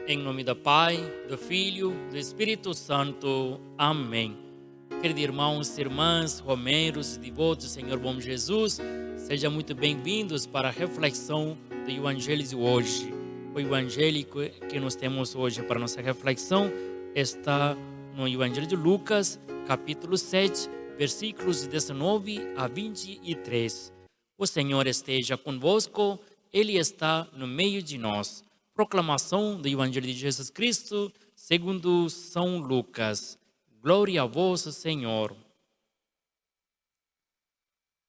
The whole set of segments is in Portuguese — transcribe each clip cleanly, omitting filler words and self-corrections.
Em nome do Pai, do Filho, do Espírito Santo. Amém. Queridos irmãos e irmãs, romeiros e devotos do Senhor Bom Jesus, sejam muito bem-vindos para a reflexão do Evangelho de hoje. O Evangelho que nós temos hoje para nossa reflexão está no Evangelho de Lucas, capítulo 7, versículos 19 a 23. O Senhor esteja convosco, Ele está no meio de nós. Proclamação do Evangelho de Jesus Cristo, segundo São Lucas. Glória a vós, Senhor.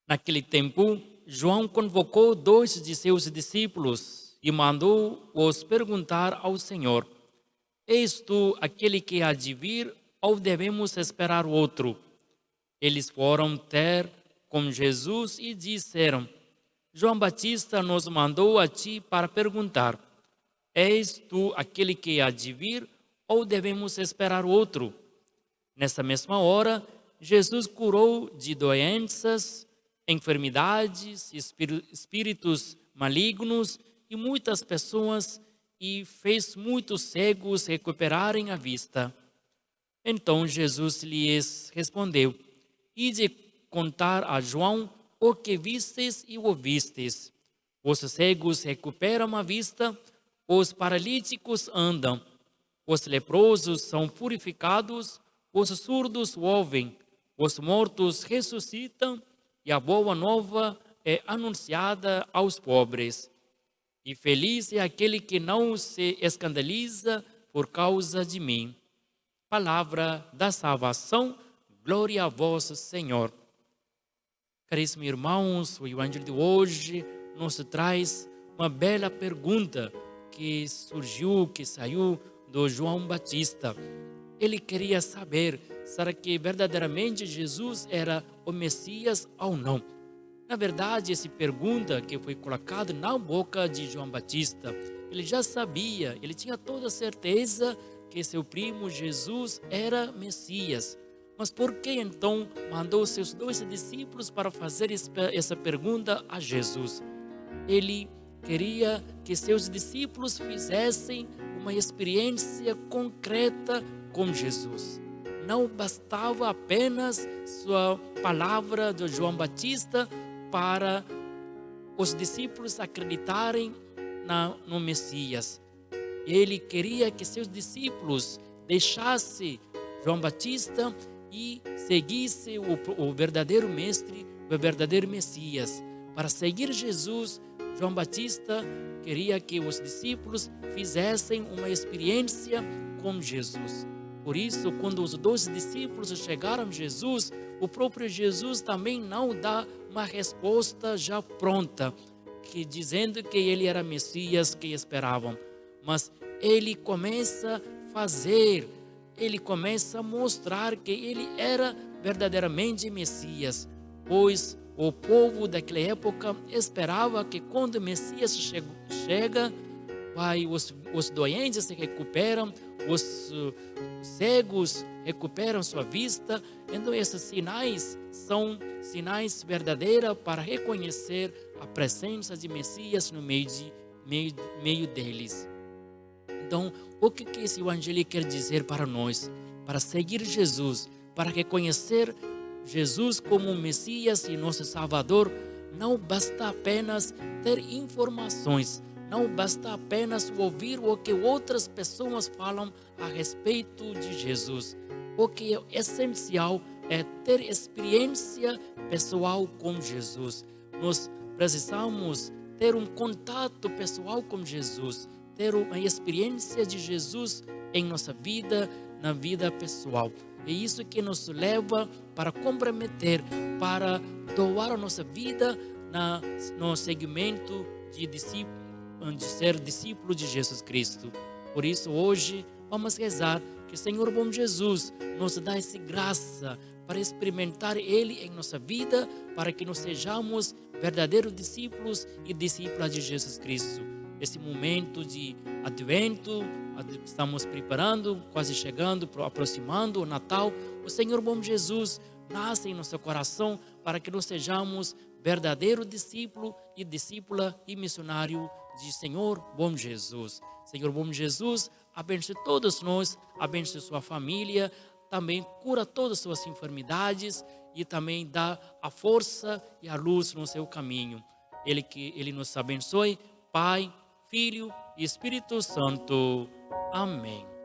Naquele tempo, João convocou 2 de seus discípulos e mandou-os perguntar ao Senhor: És tu aquele que há de vir ou devemos esperar outro? Eles foram ter com Jesus e disseram: João Batista nos mandou a ti para perguntar: És tu aquele que há de vir ou devemos esperar outro? Nessa mesma hora, Jesus curou de doenças, enfermidades, espíritos malignos e muitas pessoas e fez muitos cegos recuperarem a vista. Então Jesus lhes respondeu: Ide contar a João o que vistes e ouvistes. Os cegos recuperam a vista, os paralíticos andam, os leprosos são purificados, os surdos ouvem, os mortos ressuscitam e a boa nova é anunciada aos pobres. E feliz é aquele que não se escandaliza por causa de mim. Palavra da salvação, glória a vós, Senhor. Caríssimos irmãos, o Evangelho de hoje nos traz uma bela pergunta que surgiu, que saiu do João Batista. Ele queria saber, será que verdadeiramente Jesus era o Messias ou não? Na verdade, essa pergunta que foi colocada na boca de João Batista, ele já sabia, ele tinha toda a certeza que seu primo Jesus era Messias. Mas por que então mandou seus 2 discípulos para fazer essa pergunta a Jesus? Ele queria que seus discípulos fizessem uma experiência concreta com Jesus. Não bastava apenas sua palavra de João Batista para os discípulos acreditarem no Messias. Ele queria que seus discípulos deixassem João Batista e seguissem o verdadeiro mestre, o verdadeiro Messias. Para seguir Jesus, João Batista queria que os discípulos fizessem uma experiência com Jesus. Por isso, quando os 2 discípulos chegaram a Jesus, o próprio Jesus também não dá uma resposta já pronta, dizendo que ele era Messias que esperavam. Mas ele começa a fazer, ele começa a mostrar que ele era verdadeiramente Messias, pois o povo daquela época esperava que quando o Messias chega, os doentes se recuperam, os cegos recuperam sua vista. Então esses sinais são sinais verdadeiros para reconhecer a presença de Messias no meio deles. Então, o que esse evangelho quer dizer para nós? Para seguir Jesus, para reconhecer Jesus como Messias e nosso Salvador, não basta apenas ter informações, não basta apenas ouvir o que outras pessoas falam a respeito de Jesus. O que é essencial é ter experiência pessoal com Jesus. Nós precisamos ter um contato pessoal com Jesus, ter uma experiência de Jesus em nossa vida, na vida pessoal. É isso que nos leva para comprometer, para doar a nossa vida no segmento de ser discípulo de Jesus Cristo. Por isso, hoje, vamos rezar que o Senhor Bom Jesus nos dá essa graça para experimentar Ele em nossa vida, para que nós sejamos verdadeiros discípulos e discípulas de Jesus Cristo. Esse momento de Advento, estamos preparando, quase chegando, aproximando o Natal. O Senhor Bom Jesus nasce em nosso coração para que nós sejamos verdadeiro discípulo e discípula e missionário diz: Senhor bom Jesus. Senhor bom Jesus, abençoe todos nós, abençoe sua família, também cura todas as suas enfermidades e também dá a força e a luz no seu caminho. Ele nos abençoe, Pai, Filho e Espírito Santo. Amém.